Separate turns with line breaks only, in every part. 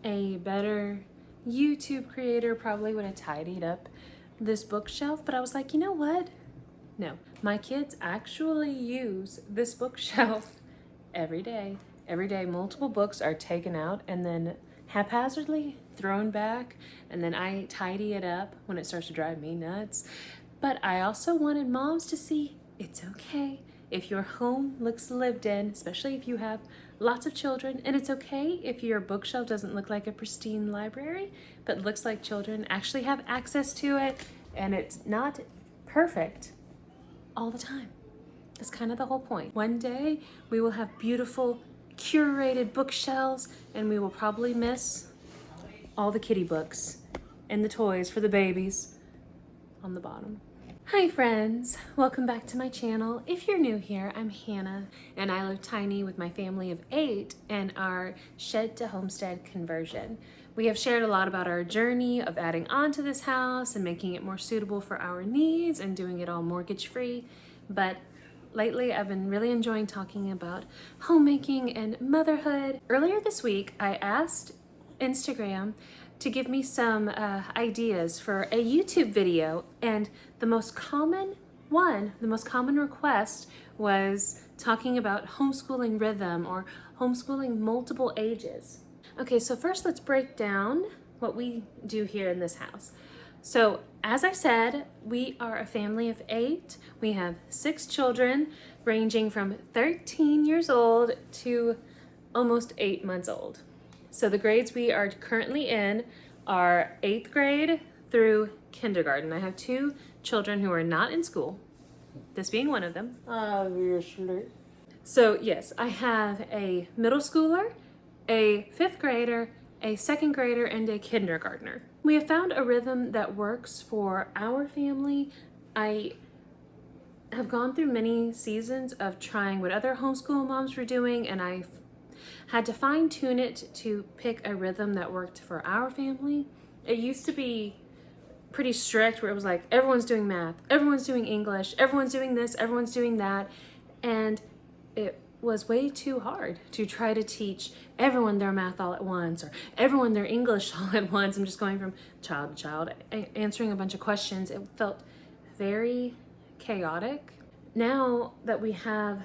a better YouTube creator probably would have tidied up this bookshelf, but I was like, you know what? No, my kids actually use this bookshelf every day. Every day, multiple books are taken out and then haphazardly thrown back, and then I tidy it up when it starts to drive me nuts. But I also wanted moms to see it's okay if your home looks lived in, especially if you have lots of children, and it's okay if your bookshelf doesn't look like a pristine library, but looks like children actually have access to it, and it's not perfect all the time. That's kind of the whole point. One day we will have beautiful curated bookshelves, and we will probably miss all the kitty books and the toys for the babies on the bottom. Hi friends, welcome back to my channel. If you're new here, I'm Hannah, and I live tiny with my family of 8 and our shed to homestead conversion. We have shared a lot about our journey of adding on to this house and making it more suitable for our needs and doing it all mortgage free, but lately, I've been really enjoying talking about homemaking and motherhood. Earlier this week, I asked Instagram to give me some ideas for a YouTube video, and the most common request was talking about homeschooling rhythm or homeschooling multiple ages. Okay, so first let's break down what we do here in this house. So as I said, we are a family of 8. We have 6 children ranging from 13 years old to almost 8 months old. So the grades we are currently in are 8th grade through kindergarten. I have 2 children who are not in school, this being one of them. Obviously. So yes, I have a middle schooler, a 5th grader, a 2nd grader, and a kindergartner. We have found a rhythm that works for our family. I have gone through many seasons of trying what other homeschool moms were doing, and I had to fine tune it to pick a rhythm that worked for our family. It used to be pretty strict where it was like everyone's doing math, everyone's doing English, everyone's doing this, everyone's doing that, and it was way too hard to try to teach everyone their math all at once or everyone their English all at once. I'm just going from child to child, answering a bunch of questions. It felt very chaotic. Now that we have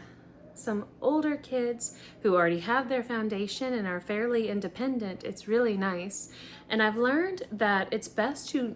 some older kids who already have their foundation and are fairly independent, it's really nice. And I've learned that it's best to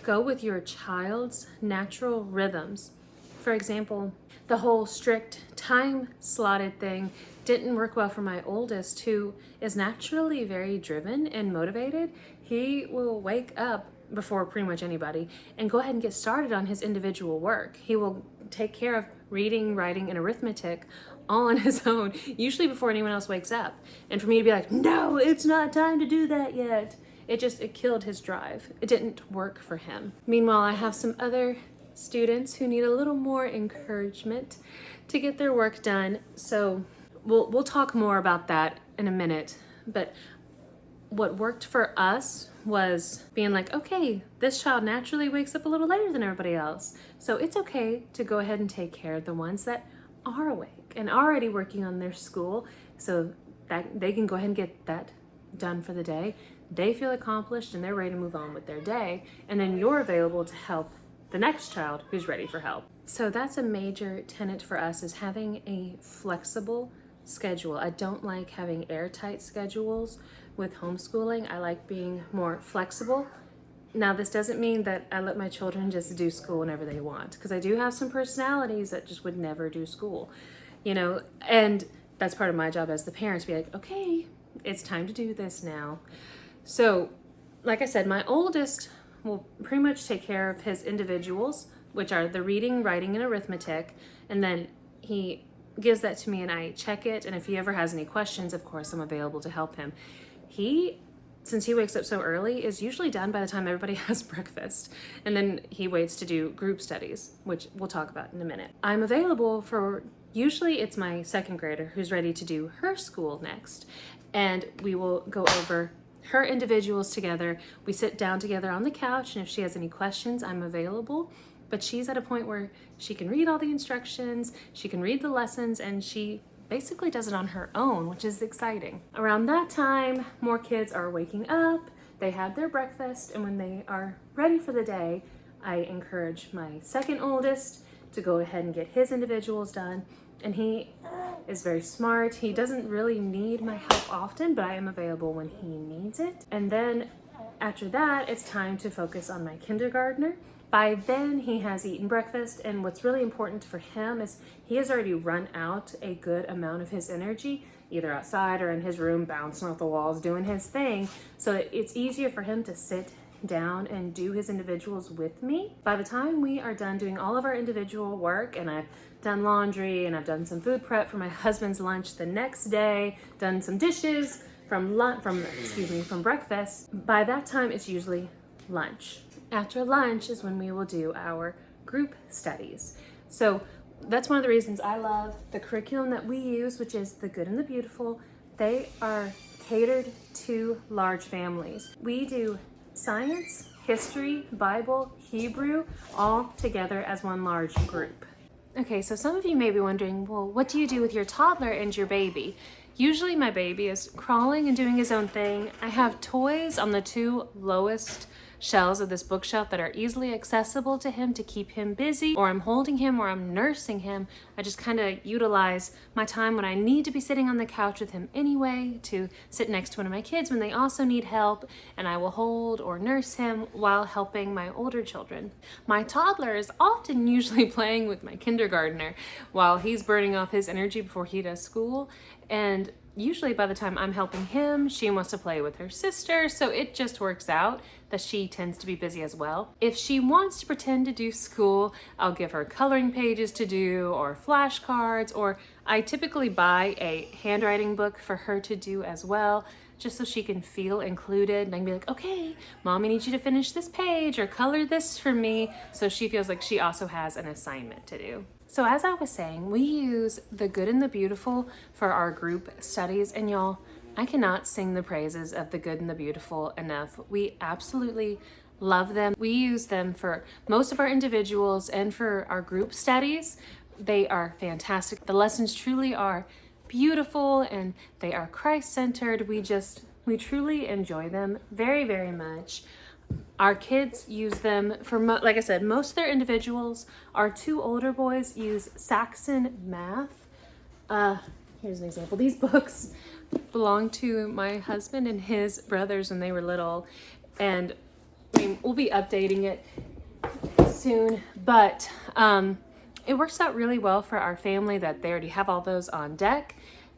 go with your child's natural rhythms. For example, the whole strict time slotted thing didn't work well for my oldest, who is naturally very driven and motivated. He will wake up before pretty much anybody and go ahead and get started on his individual work. He will take care of reading, writing, and arithmetic all on his own, usually before anyone else wakes up. And for me to be like, no, it's not time to do that yet, it killed his drive. It didn't work for him. Meanwhile, I have some other students who need a little more encouragement to get their work done. So we'll talk more about that in a minute. But what worked for us was being like, okay, this child naturally wakes up a little later than everybody else. So it's okay to go ahead and take care of the ones that are awake and already working on their school, so that they can go ahead and get that done for the day. They feel accomplished and they're ready to move on with their day. And then you're available to help the next child who's ready for help. So that's a major tenet for us, is having a flexible schedule. I don't like having airtight schedules with homeschooling. I like being more flexible. Now, this doesn't mean that I let my children just do school whenever they want, because I do have some personalities that just would never do school, and that's part of my job as the parent, to be like, okay, it's time to do this now. So, like I said, my oldest will pretty much take care of his individuals, which are the reading, writing, and arithmetic, and then he gives that to me and I check it, and if he ever has any questions, of course, I'm available to help him. Since he wakes up so early, is usually done by the time everybody has breakfast, and then he waits to do group studies, which we'll talk about in a minute. I'm available for, usually it's my 2nd grader who's ready to do her school next, and we will go over her individuals together. We sit down together on the couch, and if she has any questions, I'm available. But she's at a point where she can read all the instructions, she can read the lessons, and she basically does it on her own, which is exciting. Around that time, more kids are waking up, they have their breakfast, and when they are ready for the day, I encourage my second oldest to go ahead and get his individuals done. And he is very smart. He doesn't really need my help often, but I am available when he needs it. And then after that, it's time to focus on my kindergartner. By then, he has eaten breakfast, and what's really important for him is he has already run out a good amount of his energy, either outside or in his room, bouncing off the walls, doing his thing. So it's easier for him to sit down and do his individuals with me. By the time we are done doing all of our individual work, and I've done laundry and I've done some food prep for my husband's lunch the next day, done some dishes from breakfast, by that time it's usually lunch. After lunch is when we will do our group studies. So that's one of the reasons I love the curriculum that we use, which is The Good and the Beautiful. They are catered to large families. We do science, history, Bible, Hebrew, all together as one large group. Okay, so some of you may be wondering, well, what do you do with your toddler and your baby? Usually my baby is crawling and doing his own thing. I have toys on the 2 lowest shelves of this bookshelf that are easily accessible to him to keep him busy, or I'm holding him or I'm nursing him. I just kind of utilize my time when I need to be sitting on the couch with him anyway to sit next to one of my kids when they also need help, and I will hold or nurse him while helping my older children. My toddler is often usually playing with my kindergartner while he's burning off his energy before he does school, and usually by the time I'm helping him, she wants to play with her sister, so it just works out that she tends to be busy as well. If she wants to pretend to do school, I'll give her coloring pages to do or flashcards, or I typically buy a handwriting book for her to do as well, just so she can feel included. And I can be like, okay, Mommy needs you to finish this page or color this for me, so she feels like she also has an assignment to do. So as I was saying, we use The Good and the Beautiful for our group studies, and y'all, I cannot sing the praises of The Good and the Beautiful enough. We absolutely love them. We use them for most of our individuals and for our group studies. They are fantastic. The lessons truly are beautiful and they are Christ-centered. We truly enjoy them very, very much. Our kids use them for, like I said, most of their individuals. Our 2 older boys use Saxon math. Here's an example. These books belong to my husband and his brothers when they were little, and I mean, we'll be updating it soon, but it works out really well for our family that they already have all those on deck.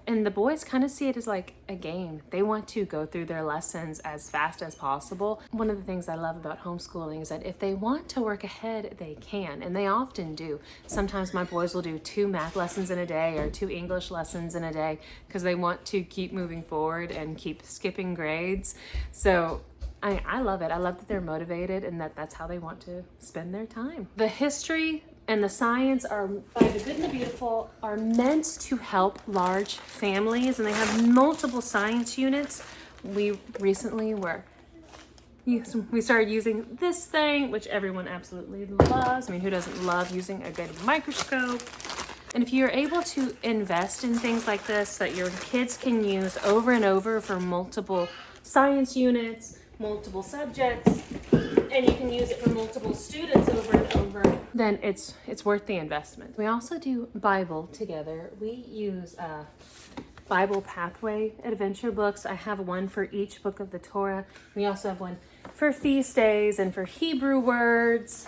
And the boys kind of see it as like a game. They want to go through their lessons as fast as possible. One of the things I love about homeschooling is that if they want to work ahead, they can, and they often do. Sometimes my boys will do 2 math lessons in a day or 2 English lessons in a day because they want to keep moving forward and keep skipping grades. So I love it. I love that they're motivated and that that's how they want to spend their time. The history and the science are by The Good and the Beautiful are meant to help large families, and they have multiple science units. We recently we started using this thing, which everyone absolutely loves. I mean, who doesn't love using a good microscope? And if you're able to invest in things like this that your kids can use over and over for multiple science units, multiple subjects, and you can use it for multiple students over and over, then it's worth the investment. We also do Bible together. We use Bible Pathway adventure books. I have one for each book of the Torah. We also have one for feast days and for Hebrew words.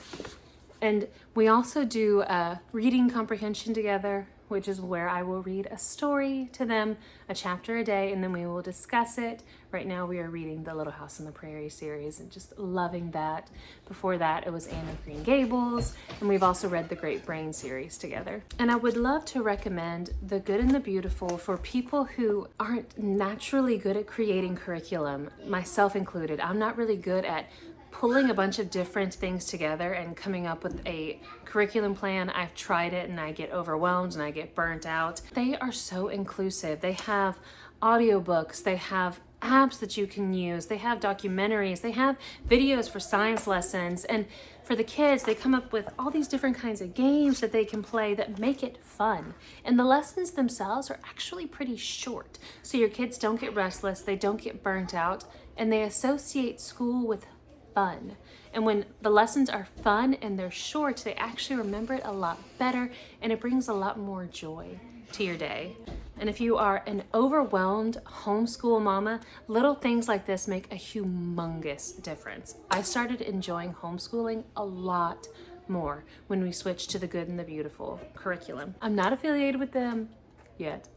And we also do reading comprehension together, which is where I will read a story to them, a chapter a day, and then we will discuss it. Right now we are reading the Little House on the Prairie series and just loving that. Before that, it was Anne of Green Gables, and we've also read the Great Brain series together. And I would love to recommend The Good and the Beautiful for people who aren't naturally good at creating curriculum, myself included. I'm not really good at pulling a bunch of different things together and coming up with a curriculum plan. I've tried it and I get overwhelmed and I get burnt out. They are so inclusive. They have audiobooks, they have apps that you can use. They have documentaries. They have videos for science lessons. And for the kids, they come up with all these different kinds of games that they can play that make it fun. And the lessons themselves are actually pretty short. So your kids don't get restless, they don't get burnt out, and they associate school with fun. And when the lessons are fun and they're short, they actually remember it a lot better, and it brings a lot more joy to your day. And if you are an overwhelmed homeschool mama, little things like this make a humongous difference. I started enjoying homeschooling a lot more when we switched to the Good and the Beautiful curriculum. I'm not affiliated with them yet.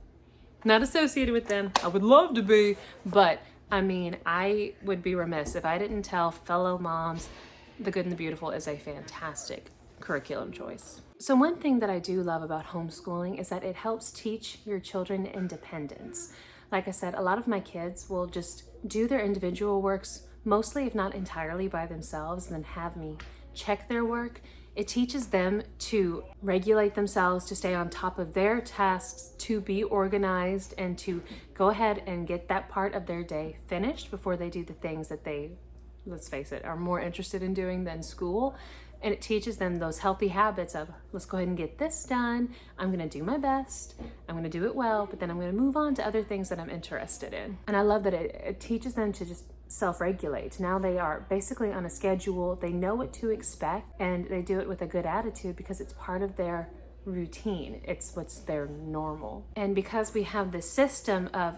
Not associated with them. I would love to be, but I mean, I would be remiss if I didn't tell fellow moms the Good and the Beautiful is a fantastic curriculum choice. So one thing that I do love about homeschooling is that it helps teach your children independence. Like I said, a lot of my kids will just do their individual works, mostly if not entirely by themselves, and then have me check their work. It teaches them to regulate themselves, to stay on top of their tasks, to be organized, and to go ahead and get that part of their day finished before they do the things that they, let's face it, are more interested in doing than school. And it teaches them those healthy habits of, let's go ahead and get this done. I'm gonna do my best. I'm gonna do it well, but then I'm gonna move on to other things that I'm interested in. And I love that it teaches them to just self-regulate. Now they are basically on a schedule. They know what to expect, and they do it with a good attitude because it's part of their routine. It's what's their normal. And because we have this system of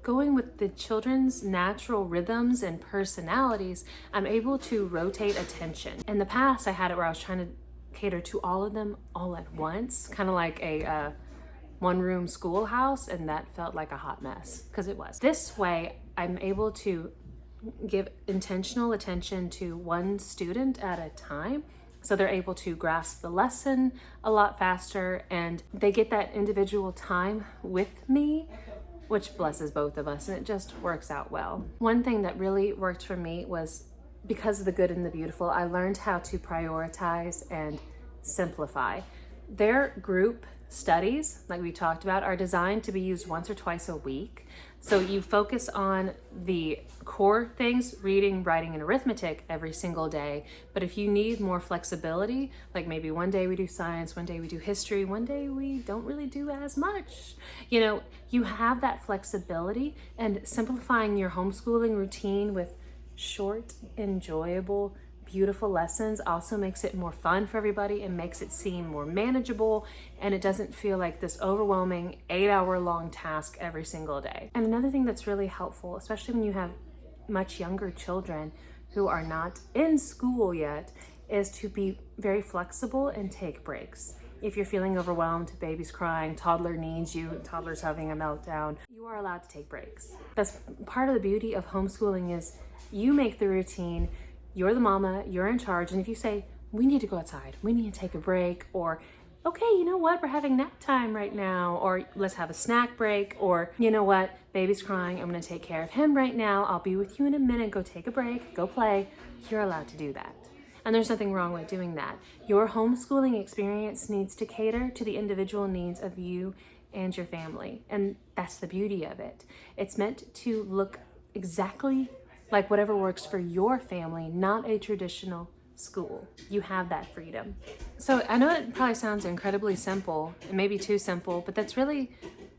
going with the children's natural rhythms and personalities, I'm able to rotate attention. In the past, I had it where I was trying to cater to all of them all at once, kind of like a one-room schoolhouse, and that felt like a hot mess, because it was. This way, I'm able to give intentional attention to one student at a time, so they're able to grasp the lesson a lot faster, and they get that individual time with me, which blesses both of us, and it just works out well. One thing that really worked for me was, because of the Good and the Beautiful, I learned how to prioritize and simplify. Their group studies, like we talked about, are designed to be used once or twice a week. So you focus on the core things, reading, writing, and arithmetic every single day. But if you need more flexibility, like maybe one day we do science, one day we do history, one day we don't really do as much, you know, you have that flexibility. And simplifying your homeschooling routine with short, enjoyable, beautiful lessons also makes it more fun for everybody and makes it seem more manageable, and it doesn't feel like this overwhelming 8-hour-long task every single day. And another thing that's really helpful, especially when you have much younger children who are not in school yet, is to be very flexible and take breaks. If you're feeling overwhelmed, baby's crying, toddler needs you, toddler's having a meltdown, you are allowed to take breaks. That's part of the beauty of homeschooling, is you make the routine. You're the mama, you're in charge, and if you say, we need to go outside, we need to take a break, or okay, you know what, we're having nap time right now, or let's have a snack break, or you know what, baby's crying, I'm gonna take care of him right now, I'll be with you in a minute, go take a break, go play, you're allowed to do that. And there's nothing wrong with doing that. Your homeschooling experience needs to cater to the individual needs of you and your family, and that's the beauty of it. It's meant to look exactly like whatever works for your family, not a traditional school. You have that freedom. So I know it probably sounds incredibly simple, and maybe too simple, but that's really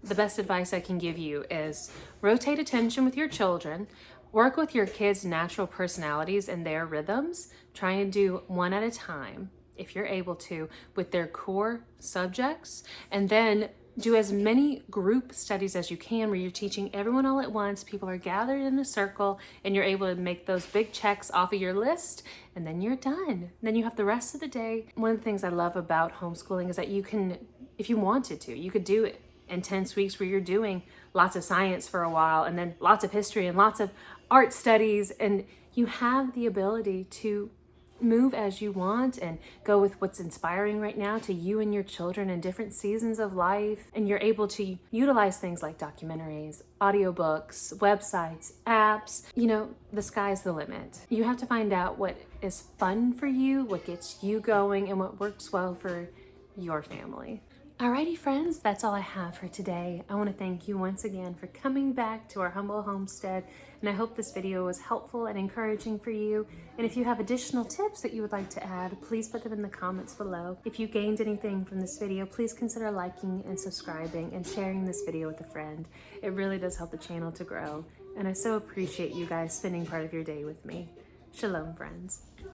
the best advice I can give you, is rotate attention with your children, work with your kids' natural personalities and their rhythms, try and do one at a time, if you're able to, with their core subjects, and then do as many group studies as you can where you're teaching everyone all at once. People are gathered in a circle and you're able to make those big checks off of your list, and then you're done. Then you have the rest of the day. One of the things I love about homeschooling is that you can, if you wanted to, you could do it intense weeks where you're doing lots of science for a while and then lots of history and lots of art studies, and you have the ability to move as you want and go with what's inspiring right now to you and your children in different seasons of life. And you're able to utilize things like documentaries, audiobooks, websites, apps. You know, the sky's the limit. You have to find out what is fun for you, what gets you going, and what works well for your family. Alrighty friends, that's all I have for today. I want to thank you once again for coming back to our humble homestead, and I hope this video was helpful and encouraging for you. And if you have additional tips that you would like to add, please put them in the comments below. If you gained anything from this video, please consider liking and subscribing and sharing this video with a friend. It really does help the channel to grow, and I so appreciate you guys spending part of your day with me. Shalom, friends.